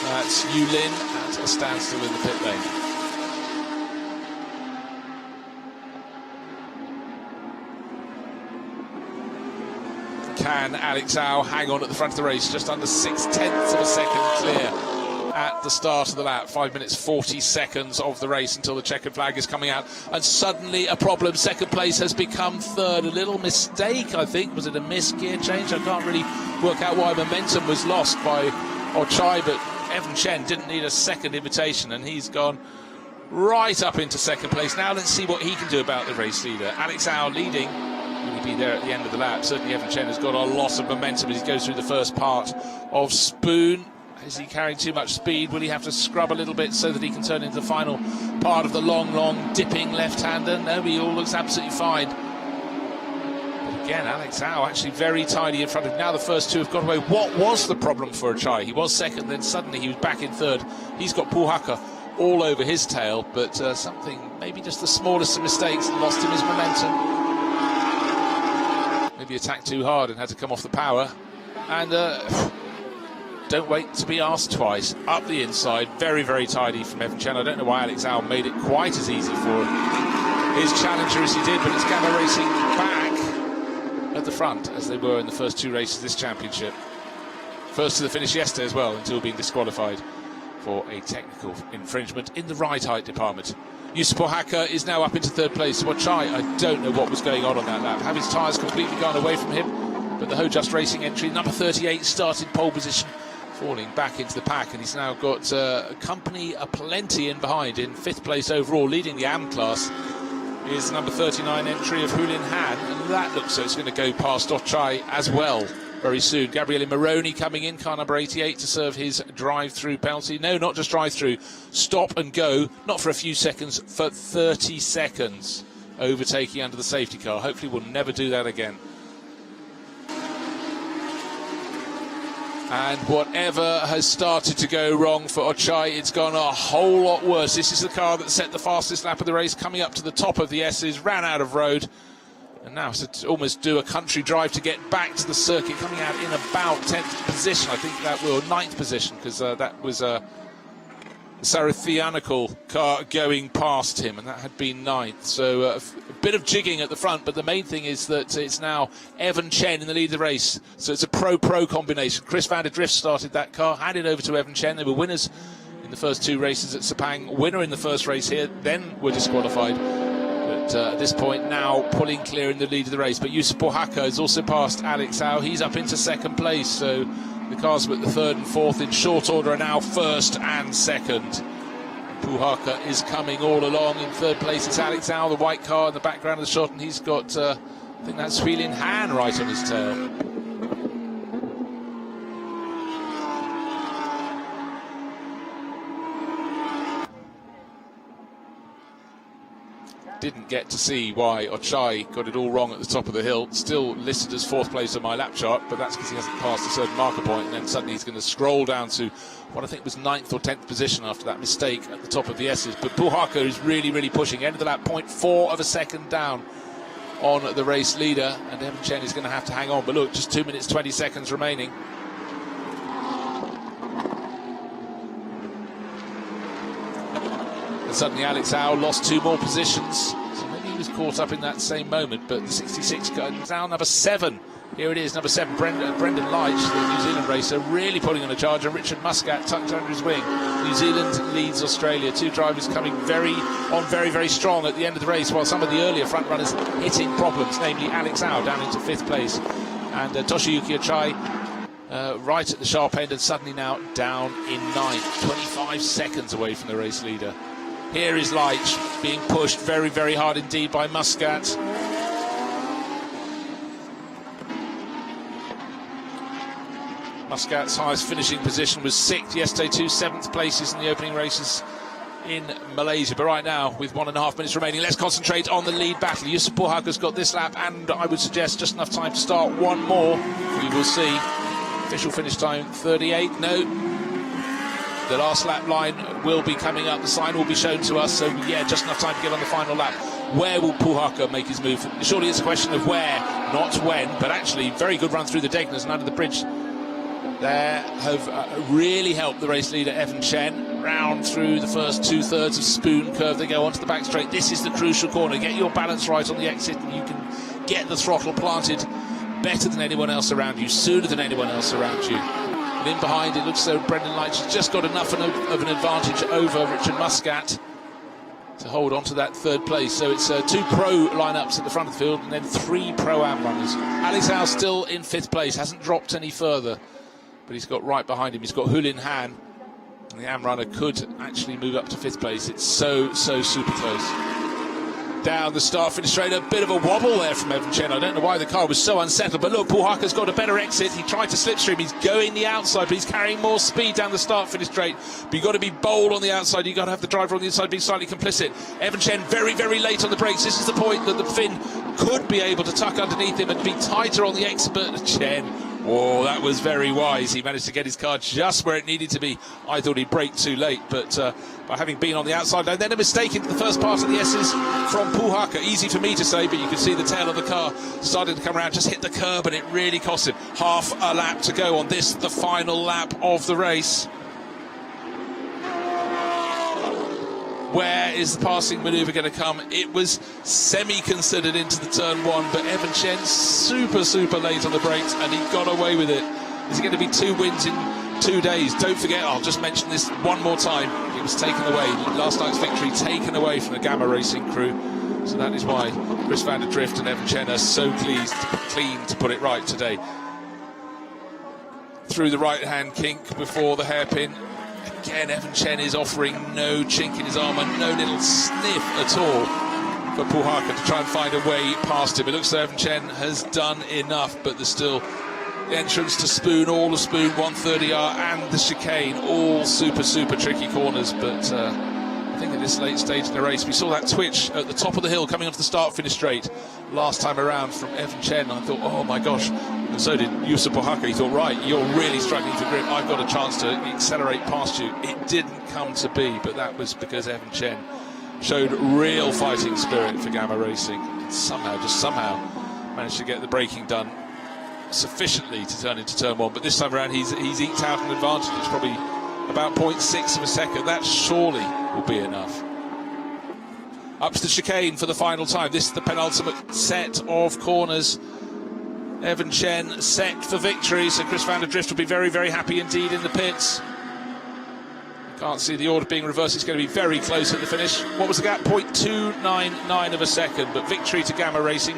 That's Yulin at a standstill in the pit lane. Can Alex Au hang on at the front of the race? Just under 0.6 of a second clear at the start of the lap. 5 minutes 40 seconds of the race until the checkered flag is coming out, and suddenly a problem. Second place has become third. A little mistake, I think. Was it a missed gear change? I can't really work out why momentum was lost by Ochai, but Evan Chen didn't need a second invitation, and he's gone right up into second place. Now let's see what he can do about the race leader. Alex Au leading. Will he be there at the end of the lap? Certainly Evan Chen has got a lot of momentum as he goes through the first part of Spoon. Is he carrying too much speed? Will he have to scrub a little bit so that he can turn into the final part of the long dipping left-hander? No, he all looks absolutely fine. But again, Alex Au actually very tidy in front of him. Now the first two have got away. What was the problem for Ochai? He was second, then suddenly he was back in third. He's got Puhaka all over his tail, but something, maybe just the smallest of mistakes, lost him his momentum. Maybe attacked too hard and had to come off the power. And don't wait to be asked twice. Up the inside, very tidy from Evan Chen. I don't know why Alex Au made it quite as easy for his challenger as he did, but it's Gamma Racing back at the front as they were in the first two races of this championship. First to the finish yesterday as well, until being disqualified for a technical infringement in the ride height department. Yusuf Pohaka is now up into third place. Ochai, I don't know what was going on that lap. Have his tyres completely gone away from him? But the Ho Just Racing entry, number 38, started pole position, falling back into the pack, and he's now got company aplenty in behind. In fifth place overall, leading the AM class, is number 39 entry of Hulin Han, and that looks so it's going to go past Ochai as well very soon. Gabriele Moroni coming in, car number 88, to serve his drive-through penalty. No, not just drive-through, stop and go, not for a few seconds, for 30 seconds, overtaking under the safety car. Hopefully we'll never do that again. And whatever has started to go wrong for Ochai, it's gone a whole lot worse. This is the car that set the fastest lap of the race, coming up to the top of the S's, ran out of road, and now to almost do a country drive to get back to the circuit, coming out in about 10th position. I think that will 9th position, because that was a Sarathianical car going past him, and that had been 9th. So a bit of jigging at the front, but the main thing is that it's now Evan Chen in the lead of the race. So it's a pro-pro combination. Chris van der Drift started that car, handed over to Evan Chen. They were winners in the first two races at Sepang, winner in the first race here, then were disqualified. But at this point now pulling clear in the lead of the race. But Yusuf Pohaka has also passed Alex Au. He's up into second place, so the cars with the third and fourth in short order are now first and second. Puhaka is coming all along. In third place it's Alex Au, the white car in the background of the shot, and he's got, I think that's Huilin Han right on his tail. Didn't get to see why Ochai got it all wrong at the top of the hill. Still listed as fourth place on my lap chart, but that's because he hasn't passed a certain marker point, and then suddenly he's going to scroll down to what I think was 9th or 10th position after that mistake at the top of the S's. But Puhaka is really pushing. End of the lap, 0.4 of a second down on the race leader, and Evan Chen is going to have to hang on. But look, just 2 minutes 20 seconds remaining. Suddenly Alex Au lost 2 more positions, so maybe he was caught up in that same moment. But the 66 goes down, number 7. Here it is, number 7, Brendan Leitch, the New Zealand racer, really pulling on a charge, and Richard Muscat tucked under his wing. New Zealand leads Australia. 2 drivers coming very strong at the end of the race, while some of the earlier front runners hitting problems, namely Alex Au down into 5th place, and Toshiyuki Ochai right at the sharp end, and suddenly now down in 9th, 25 seconds away from the race leader. Here is Leitch being pushed very hard indeed by Muscat. Muscat's highest finishing position was 6th yesterday, 2 7th places in the opening races in Malaysia. But right now, with 1.5 minutes remaining, let's concentrate on the lead battle. Yusuf Pohaka's got this lap, and I would suggest just enough time to start one more. We will see. Official finish time 38. No. The last lap line will be coming up. The sign will be shown to us. So, yeah, just enough time to get on the final lap. Where will Puhaka make his move? Surely it's a question of where, not when. But actually, very good run through the Degners and under the bridge. there have really helped the race leader Evan Chen. Round through the first 2/3 of Spoon Curve, they go onto the back straight. This is the crucial corner. Get your balance right on the exit and you can get the throttle planted better than anyone else around you, sooner than anyone else around you. And in behind, it looks as though Brendan Leitch has just got enough of an advantage over Richard Muscat to hold on to that third place. So it's 2 pro lineups at the front of the field and then 3 Pro-Am runners. Alex Howe still in 5th place, hasn't dropped any further, but he's got right behind him, he's got Hulin Han, and the Am runner could actually move up to 5th place. It's so super close. Down the start finish straight, a bit of a wobble there from Evan Chen. I don't know why the car was so unsettled, but look, Paul Harker's got a better exit. He tried to slipstream, he's going the outside, but he's carrying more speed down the start finish straight. But you've got to be bold on the outside, you've got to have the driver on the inside being slightly complicit. Evan Chen very late on the brakes. This is the point that the Finn could be able to tuck underneath him and be tighter on the exit, but Chen, oh, that was very wise. He managed to get his car just where it needed to be. I thought he braked too late, but by having been on the outside, and then a mistake into the first part of the S's from Paul Harker. Easy for me to say, but you can see the tail of the car started to come around, just hit the curb, and it really cost him. Half a lap to go on this, the final lap of the race. Where is the passing manoeuvre going to come? It was semi-considered into the turn 1, but Evan Chen super late on the brakes, and he got away with it. Is it going to be 2 wins in 2 days? Don't forget, I'll just mention this one more time. It was taken away, last night's victory taken away from the Gamma Racing crew. So that is why Chris van der Drift and Evan Chen are so clean to put it right today. Through the right-hand kink before the hairpin. Again, Evan Chen is offering no chink in his armour, no little sniff at all for Paul Harker to try and find a way past him. It looks like Evan Chen has done enough, but there's still the entrance to Spoon, all of Spoon, 130R and the chicane, all super tricky corners. But I think at this late stage in the race, we saw that twitch at the top of the hill coming onto the start-finish straight last time around from Evan Chen. I thought, oh my gosh, and so did Yusuf Paul Harker. He thought, right, you're really struggling for grip, I've got a chance to accelerate past you. It didn't come to be, but that was because Evan Chen showed real fighting spirit for Gamma Racing. Just somehow managed to get the braking done sufficiently to turn into turn 1, but this time around he's eked out an advantage. It's probably about 0.6 of a second. That surely will be enough. Up to the chicane for the final time. This is the penultimate set of corners. Evan Chen set for victory, so Chris van der Drift will be very happy indeed in the pits. Can't see the order being reversed. It's going to be very close at the finish. What was the gap? 0.299 of a second, but victory to Gamma Racing.